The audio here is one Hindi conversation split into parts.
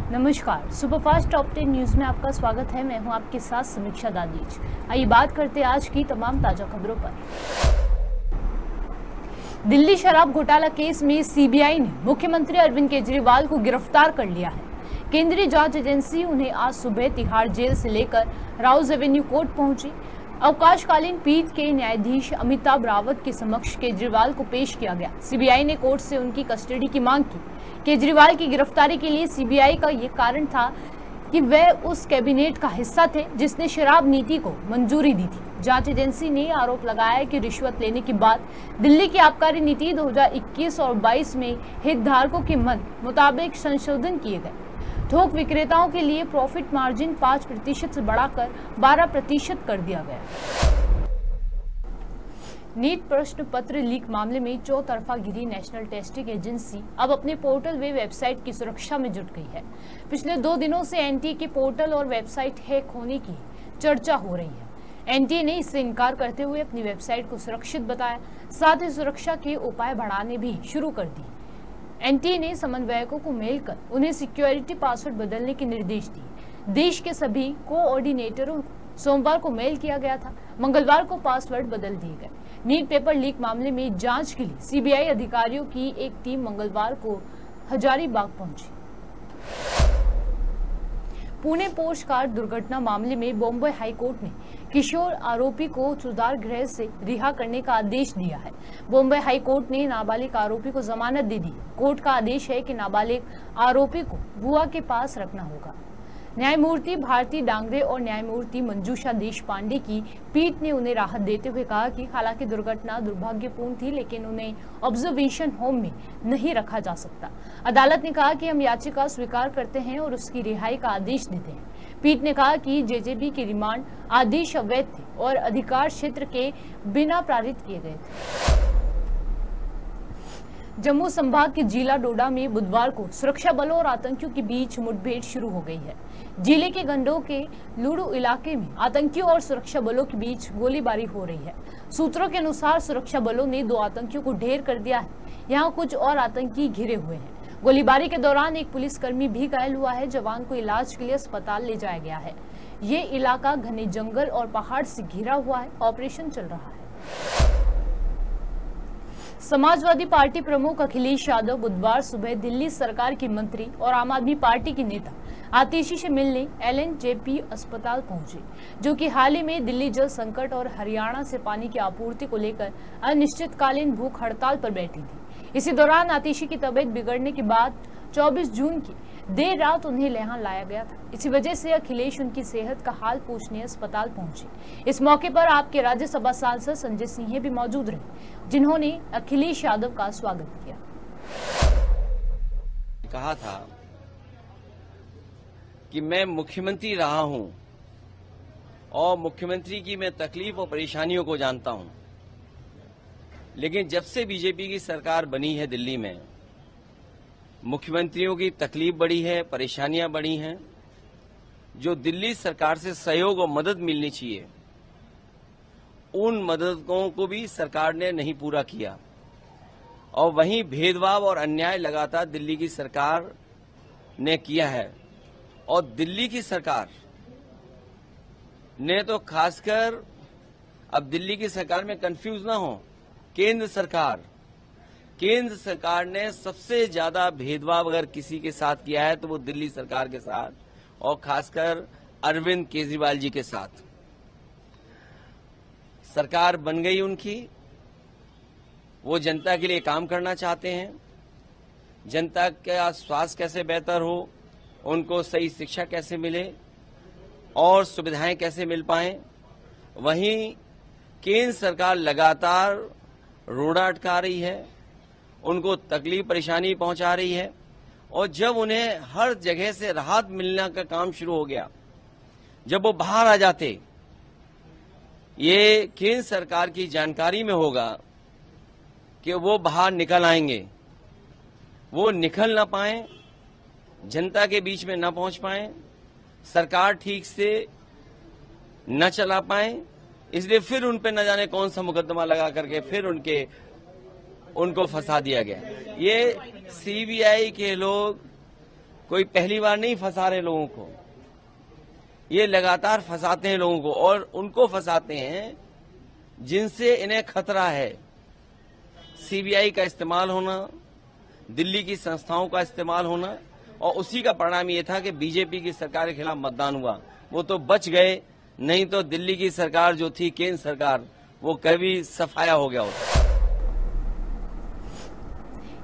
नमस्कार, सुपरफास्ट टॉप 10 न्यूज में आपका स्वागत है। मैं हूं आपके साथ समीक्षा दादीज। आइए बात करते हैं आज की तमाम ताजा खबरों पर। दिल्ली शराब घोटाला केस में सीबीआई ने मुख्यमंत्री अरविंद केजरीवाल को गिरफ्तार कर लिया है। केंद्रीय जांच एजेंसी उन्हें आज सुबह तिहाड़ जेल से लेकर राउज एवेन्यू कोर्ट पहुंची। अवकाशकालीन पीठ के न्यायाधीश अमिताभ रावत के समक्ष केजरीवाल को पेश किया गया। सीबीआई ने कोर्ट से उनकी कस्टडी की मांग की। केजरीवाल की गिरफ्तारी के लिए सीबीआई का ये कारण था कि वह उस कैबिनेट का हिस्सा थे जिसने शराब नीति को मंजूरी दी थी। जांच एजेंसी ने आरोप लगाया कि रिश्वत लेने के बाद दिल्ली की आबकारी नीति 2021 और 22 में हितधारकों के मन मुताबिक संशोधन किए गए। थोक विक्रेताओं के लिए प्रॉफिट मार्जिन 5% से बढ़ाकर 12% कर दिया गया। नीट प्रश्न पत्र लीक मामले में चौतरफा घिरी नेशनल टेस्टिंग एजेंसी अब अपने पोर्टल व वेबसाइट की सुरक्षा में जुट गई है। पिछले 2 दिनों से एनटीए के पोर्टल और वेबसाइट हैक होने की चर्चा हो रही है। एनटीए ने इससे इनकार करते हुए अपनी वेबसाइट को सुरक्षित बताया, साथ ही सुरक्षा के उपाय बढ़ाने भी शुरू कर दी। एनटीए ने समन्वयकों को मेल कर उन्हें सिक्योरिटी पासवर्ड बदलने के निर्देश दिए। देश के सभी कोऑर्डिनेटरों को सोमवार को मेल किया गया था। मंगलवार को पासवर्ड बदल दिए गए। नीट पेपर लीक मामले में जांच के लिए सीबीआई अधिकारियों की एक टीम मंगलवार को हजारीबाग पहुंची। पुणे पोस्ट कार दुर्घटना मामले में बॉम्बे हाईकोर्ट ने किशोर आरोपी को सुधार गृह से रिहा करने का आदेश दिया है। बॉम्बे हाईकोर्ट ने नाबालिग आरोपी को जमानत दे दी। कोर्ट का आदेश है कि नाबालिग आरोपी को बुआ के पास रखना होगा। न्यायमूर्ति भारती डांगरे और न्यायमूर्ति मंजूषा देशपांडे की पीठ ने उन्हें राहत देते हुए कहा कि हालांकि दुर्घटना दुर्भाग्यपूर्ण थी, लेकिन उन्हें ऑब्जर्वेशन होम में नहीं रखा जा सकता। अदालत ने कहा कि हम याचिका स्वीकार करते हैं और उसकी रिहाई का आदेश देते हैं। पीठ ने कहा कि जेजेबी के रिमांड आदेश अवैध थे और अधिकार क्षेत्र के बिना पारित किए गए थे। जम्मू संभाग के जिला डोडा में बुधवार को सुरक्षा बलों और आतंकियों के बीच मुठभेड़ शुरू हो गई है। जिले के गंडों के लूडू इलाके में आतंकियों और सुरक्षा बलों के बीच गोलीबारी हो रही है। सूत्रों के अनुसार सुरक्षा बलों ने 2 आतंकियों को ढेर कर दिया है। यहाँ कुछ और आतंकी घिरे हुए हैं। गोलीबारी के दौरान एक पुलिसकर्मी भी घायल हुआ है। जवान को इलाज के लिए अस्पताल ले जाया गया है। ये इलाका घने जंगल और पहाड़ से घिरा हुआ है। ऑपरेशन चल रहा है। समाजवादी पार्टी प्रमुख अखिलेश यादव बुधवार सुबह दिल्ली सरकार के मंत्री और आम आदमी पार्टी के नेता आतिशी से मिलने एलएनजेपी अस्पताल पहुंचे, जो कि हाल ही में दिल्ली जल संकट और हरियाणा से पानी की आपूर्ति को लेकर अनिश्चितकालीन भूख हड़ताल पर बैठी थी। इसी दौरान आतिशी की तबीयत बिगड़ने के बाद 24 जून की देर रात उन्हें यहां लाया गया था। इसी वजह से अखिलेश उनकी सेहत का हाल पूछने अस्पताल पहुंचे। इस मौके पर आपके राज्यसभा सांसद संजय सिंह भी मौजूद रहे, जिन्होंने अखिलेश यादव का स्वागत किया। कहा था कि मैं मुख्यमंत्री रहा हूं और मुख्यमंत्री की मैं तकलीफ और परेशानियों को जानता हूं, लेकिन जब से बीजेपी की सरकार बनी है दिल्ली में, मुख्यमंत्रियों की तकलीफ बढ़ी है, परेशानियां बढ़ी हैं। जो दिल्ली सरकार से सहयोग और मदद मिलनी चाहिए, उन मददों को भी सरकार ने नहीं पूरा किया और वहीं भेदभाव और अन्याय लगातार दिल्ली की सरकार ने किया है। और दिल्ली की सरकार ने तो खासकर, अब दिल्ली की सरकार में कंफ्यूज ना हो, केंद्र सरकार ने सबसे ज्यादा भेदभाव अगर किसी के साथ किया है तो वो दिल्ली सरकार के साथ, और खासकर अरविंद केजरीवाल जी के साथ। सरकार बन गई उनकी, वो जनता के लिए काम करना चाहते हैं। जनता का स्वास्थ्य कैसे बेहतर हो, उनको सही शिक्षा कैसे मिले और सुविधाएं कैसे मिल पाएं। वहीं केंद्र सरकार लगातार रोड़ा अटका रही है, उनको तकलीफ परेशानी पहुंचा रही है। और जब उन्हें हर जगह से राहत मिलने का काम शुरू हो गया, जब वो बाहर आ जाते, ये केंद्र सरकार की जानकारी में होगा कि वो बाहर निकल आएंगे, वो निकल ना पाए, जनता के बीच में न पहुंच पाए, सरकार ठीक से न चला पाए, इसलिए फिर उन पे न जाने कौन सा मुकदमा लगा करके फिर उनको फंसा दिया गया। ये सीबीआई के लोग कोई पहली बार नहीं फंसा रहे लोगों को, ये लगातार फंसाते हैं लोगों को, और उनको फंसाते हैं जिनसे इन्हें खतरा है। सीबीआई का इस्तेमाल होना, दिल्ली की संस्थाओं का इस्तेमाल होना, और उसी का परिणाम ये था कि बीजेपी की सरकार के खिलाफ मतदान हुआ। वो तो बच गए, नहीं तो दिल्ली की सरकार जो थी, केंद्र सरकार, वो कभी सफाया हो गया होता।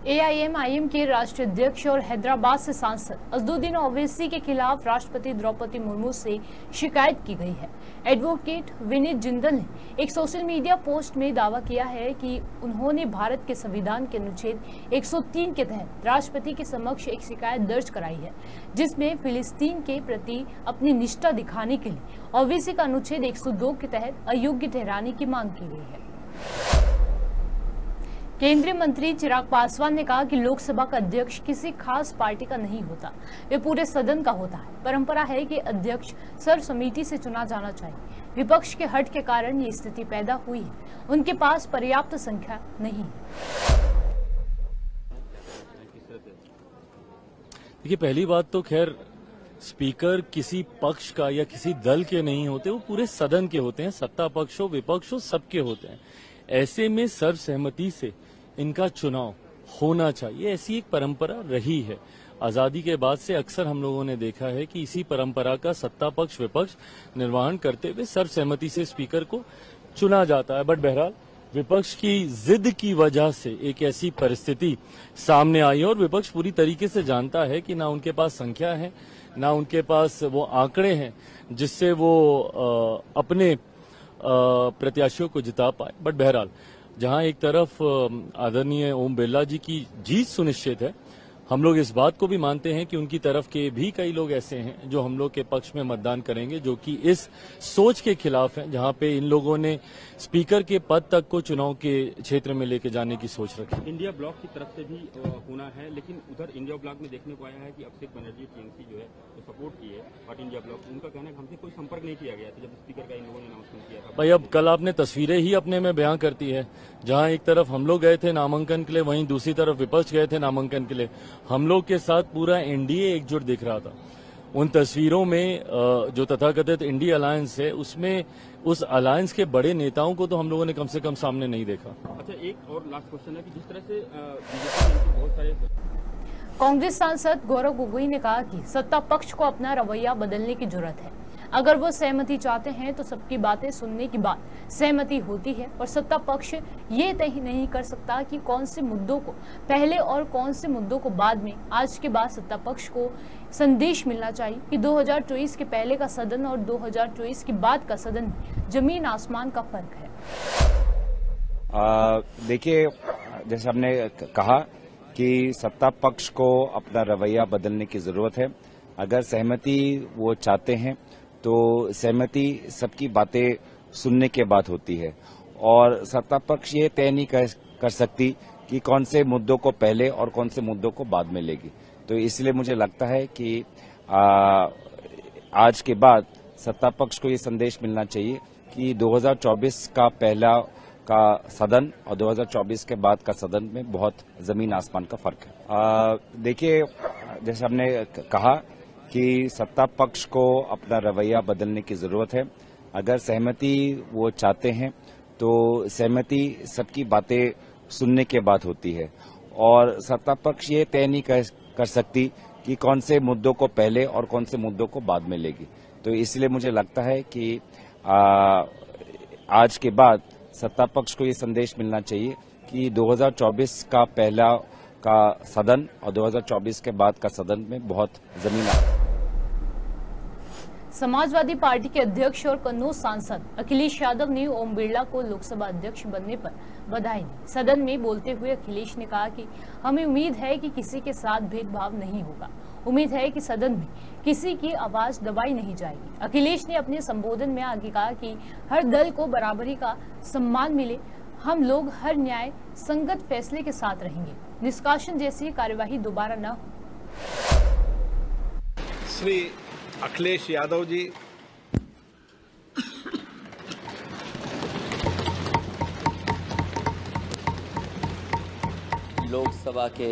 एआईएमआईएम के राष्ट्रीय अध्यक्ष और हैदराबाद से सांसद असदुद्दीन ओवैसी के खिलाफ राष्ट्रपति द्रौपदी मुर्मू से शिकायत की गई है। एडवोकेट विनीत जिंदल ने एक सोशल मीडिया पोस्ट में दावा किया है कि उन्होंने भारत के संविधान के अनुच्छेद 103 के तहत राष्ट्रपति के समक्ष एक शिकायत दर्ज कराई है, जिसमें फिलिस्तीन के प्रति अपनी निष्ठा दिखाने के लिए ओवैसी का अनुच्छेद 102 के तहत अयोग्य ठहराने की मांग की गई है। केंद्रीय मंत्री चिराग पासवान ने कहा कि लोकसभा का अध्यक्ष किसी खास पार्टी का नहीं होता, वे पूरे सदन का होता है। परंपरा है कि अध्यक्ष सर्वसम्मति से चुना जाना चाहिए। विपक्ष के हट के कारण ये स्थिति पैदा हुई है, उनके पास पर्याप्त संख्या नहीं है। देखिए, पहली बात तो खैर स्पीकर किसी पक्ष का या किसी दल के नहीं होते, वो पूरे सदन के होते हैं। सत्ता पक्ष हो, विपक्ष हो, सबके होते हैं। ऐसे में सर्वसहमति से इनका चुनाव होना चाहिए, ऐसी एक परंपरा रही है। आजादी के बाद से अक्सर हम लोगों ने देखा है कि इसी परंपरा का सत्ता पक्ष विपक्ष निर्वहन करते हुए सर्वसहमति से स्पीकर को चुना जाता है। बट बहरहाल विपक्ष की जिद की वजह से एक ऐसी परिस्थिति सामने आई है, और विपक्ष पूरी तरीके से जानता है कि ना उनके पास संख्या है, ना उनके पास वो आंकड़े हैं जिससे वो अपने प्रत्याशियों को जिता पाए। बट बहरहाल जहां एक तरफ आदरणीय ओम बिरला जी की जीत सुनिश्चित है, हम लोग इस बात को भी मानते हैं कि उनकी तरफ के भी कई लोग ऐसे हैं जो हम लोग के पक्ष में मतदान करेंगे, जो कि इस सोच के खिलाफ हैं जहां पे इन लोगों ने स्पीकर के पद तक को चुनाव के क्षेत्र में लेके जाने की सोच रखी। इंडिया ब्लॉक की तरफ से भी होना है, लेकिन उधर इंडिया ब्लॉक में देखने को आया है कि अभिषेक बनर्जी टीएमसी जो है तो सपोर्ट की है, बट इंडिया ब्लॉक उनका कहना है कि हमसे कोई संपर्क नहीं किया गया था जब स्पीकर का इन लोगों ने अनाउंसमेंट किया था। भाई, अब कल आपने तस्वीरें ही अपने में बयां करती है, जहां एक तरफ हम लोग गए थे नामांकन के लिए, वहीं दूसरी तरफ विपक्ष गए थे नामांकन के लिए। हम लोग के साथ पूरा एनडीए एकजुट दिख रहा था। उन तस्वीरों में जो तथाकथित इंडिया अलायंस है, उसमें उस अलायंस के बड़े नेताओं को तो हम लोगों ने कम से कम सामने नहीं देखा। अच्छा, एक और लास्ट क्वेश्चन है कि जिस तरह से बीजेपी बहुत सारे कांग्रेस सांसद गौरव गोगोई ने कहा कि सत्ता पक्ष को अपना रवैया बदलने की जरूरत है। अगर वो सहमति चाहते हैं तो सबकी बातें सुनने के बाद सहमति होती है, और सत्ता पक्ष ये तय नहीं कर सकता कि कौन से मुद्दों को पहले और कौन से मुद्दों को बाद में। आज के बाद सत्ता पक्ष को संदेश मिलना चाहिए कि 2024 के पहले का सदन और 2024 के बाद का सदन में जमीन आसमान का फर्क है। देखिए, जैसे हमने कहा कि सत्ता पक्ष को अपना रवैया बदलने की जरूरत है। अगर सहमति वो चाहते हैं तो सहमति सबकी बातें सुनने के बाद होती है, और सत्ता पक्ष ये तय नहीं कर सकती कि कौन से मुद्दों को पहले और कौन से मुद्दों को बाद में लेगी। तो इसलिए मुझे लगता है कि आज के बाद सत्ता पक्ष को ये संदेश मिलना चाहिए कि 2024 का पहला का सदन और 2024 के बाद का सदन में बहुत जमीन आसमान का फर्क है। देखिए, जैसे हमने कहा कि सत्ता पक्ष को अपना रवैया बदलने की जरूरत है। अगर सहमति वो चाहते हैं तो सहमति सबकी बातें सुनने के बाद होती है, और सत्ता पक्ष ये तय नहीं कर सकती कि कौन से मुद्दों को पहले और कौन से मुद्दों को बाद में लेगी। तो इसलिए मुझे लगता है कि आज के बाद सत्ता पक्ष को ये संदेश मिलना चाहिए कि 2024 का पहला का सदन और 2024 के बाद का सदन में बहुत जमीन समाजवादी पार्टी के अध्यक्ष और कन्नौज सांसद अखिलेश यादव ने ओम बिरला को लोकसभा अध्यक्ष बनने पर बधाई दी। सदन में बोलते हुए अखिलेश ने कहा कि हमें उम्मीद है कि किसी के साथ भेदभाव नहीं होगा। उम्मीद है कि सदन में किसी की आवाज दबाई नहीं जाएगी। अखिलेश ने अपने संबोधन में आगे कहा कि हर दल को बराबरी का सम्मान मिले। हम लोग हर न्याय संगत फैसले के साथ रहेंगे। निष्कासन जैसी कार्यवाही दोबारा न हो। श्री अखिलेश यादव जी, लोकसभा के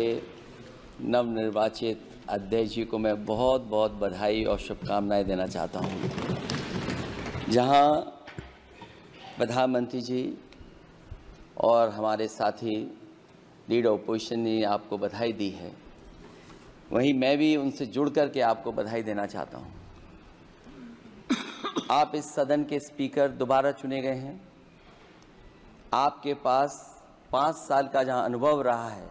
नवनिर्वाचित अध्यक्ष जी को मैं बहुत बहुत बधाई और शुभकामनाएं देना चाहता हूं। जहां प्रधानमंत्री जी और हमारे साथी लीडर ऑपोजिशन ने आपको बधाई दी है, वहीं मैं भी उनसे जुड़ कर के आपको बधाई देना चाहता हूं। आप इस सदन के स्पीकर दोबारा चुने गए हैं। आपके पास 5 साल का जहां अनुभव रहा है,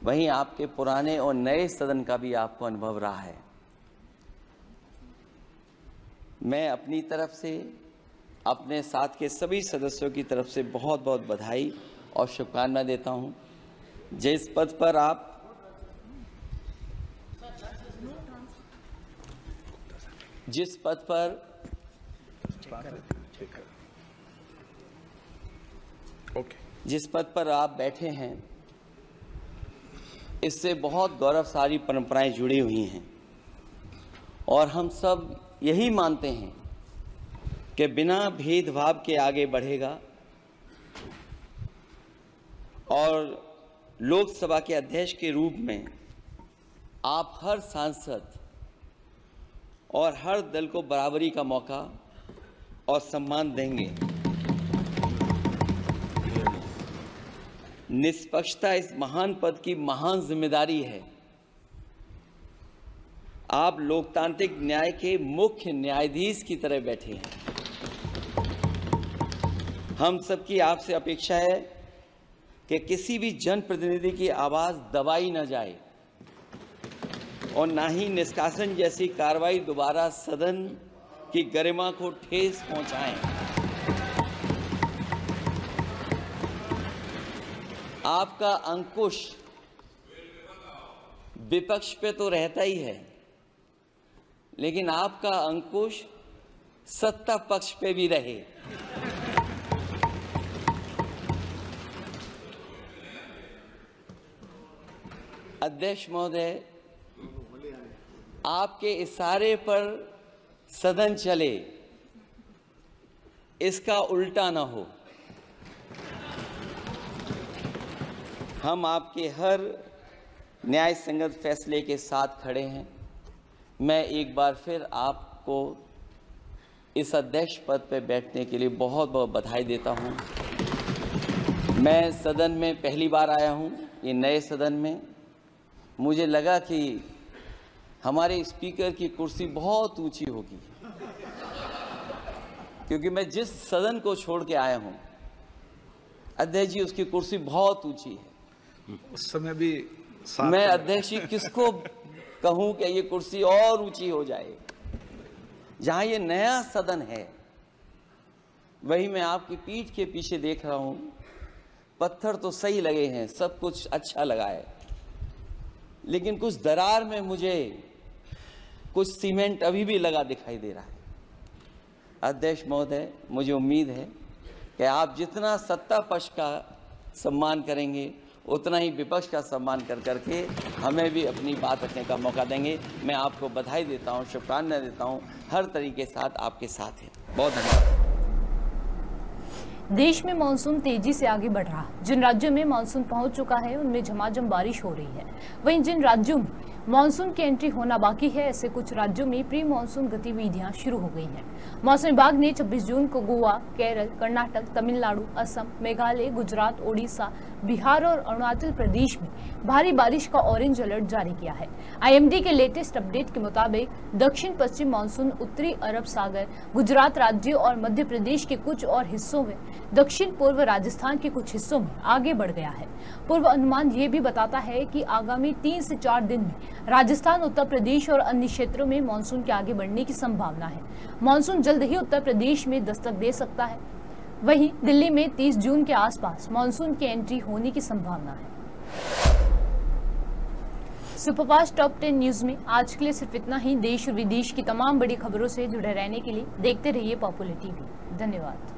वहीं आपके पुराने और नए सदन का भी आपको अनुभव रहा है। मैं अपनी तरफ से, अपने साथ के सभी सदस्यों की तरफ से बहुत बहुत बधाई और शुभकामनाएं देता हूं। जिस पद पर आप जिस पद पर आप बैठे हैं, इससे बहुत गौरवशाली परंपराएं जुड़ी हुई हैं और हम सब यही मानते हैं कि बिना भेदभाव के आगे बढ़ेगा और लोकसभा के अध्यक्ष के रूप में आप हर सांसद और हर दल को बराबरी का मौका और सम्मान देंगे। निष्पक्षता इस महान पद की महान जिम्मेदारी है। आप लोकतांत्रिक न्याय के मुख्य न्यायाधीश की तरह बैठे हैं। हम सबकी आपसे अपेक्षा है कि किसी भी जनप्रतिनिधि की आवाज दबाई न जाए और ना ही निष्कासन जैसी कार्रवाई दोबारा सदन की गरिमा को ठेस पहुंचाएं। आपका अंकुश विपक्ष पे तो रहता ही है, लेकिन आपका अंकुश सत्ता पक्ष पे भी रहे। अध्यक्ष महोदय, आपके इशारे पर सदन चले, इसका उल्टा ना हो। हम आपके हर न्याय संगत फैसले के साथ खड़े हैं। मैं एक बार फिर आपको इस अध्यक्ष पद पर बैठने के लिए बहुत बहुत बधाई देता हूं। मैं सदन में पहली बार आया हूं, ये नए सदन में। मुझे लगा कि हमारे स्पीकर की कुर्सी बहुत ऊंची होगी, क्योंकि मैं जिस सदन को छोड़ के आया हूं, अध्यक्ष जी, उसकी कुर्सी बहुत ऊंची है। उस समय भी मैं अध्यक्ष जी किसको कहूं कि ये कुर्सी और ऊंची हो जाए। जहां ये नया सदन है, वही मैं आपकी पीठ के पीछे देख रहा हूं, पत्थर तो सही लगे हैं, सब कुछ अच्छा लगा है, लेकिन कुछ दरार में मुझे कुछ सीमेंट अभी भी लगा दिखाई दे रहा है। अध्यक्ष महोदय, मुझे उम्मीद है कि आप जितना सत्ता पक्ष का सम्मान करेंगे, उतना ही विपक्ष का सम्मान कर करके हमें भी अपनी बात रखने का मौका देंगे। मैं आपको बधाई देता हूं, शुभकामनाएं देता हूं, हर तरीके के साथ आपके साथ हैं। बहुत धन्यवाद। देश में मानसून तेजी से आगे बढ़ रहा है। जिन राज्यों में मानसून पहुंच चुका है, उनमें झमाझम बारिश हो रही है। वहीं जिन राज्यों में मानसून की एंट्री होना बाकी है, ऐसे कुछ राज्यों में प्री मानसून गतिविधियां शुरू हो गई हैं। मौसम विभाग ने 26 जून को गोवा, केरल, कर्नाटक, तमिलनाडु, असम, मेघालय, गुजरात, ओडिशा, बिहार और अरुणाचल प्रदेश में भारी बारिश का ऑरेंज अलर्ट जारी किया है। आईएमडी के लेटेस्ट अपडेट के मुताबिक दक्षिण पश्चिम मानसून उत्तरी अरब सागर, गुजरात राज्य और मध्य प्रदेश के कुछ और हिस्सों में, दक्षिण पूर्व राजस्थान के कुछ हिस्सों में आगे बढ़ गया है। पूर्व अनुमान ये भी बताता है कि आगामी 3 से 4 दिन में राजस्थान, उत्तर प्रदेश और अन्य क्षेत्रों में मानसून के आगे बढ़ने की संभावना है। मानसून जल्द ही उत्तर प्रदेश में दस्तक दे सकता है। वहीं दिल्ली में 30 जून के आसपास मानसून की एंट्री होने की संभावना है। सुपरफास्ट टॉप 10 न्यूज में आज के लिए सिर्फ इतना ही। देश और विदेश की तमाम बड़ी खबरों से जुड़े रहने के लिए देखते रहिए पॉपुलर टीवी। धन्यवाद।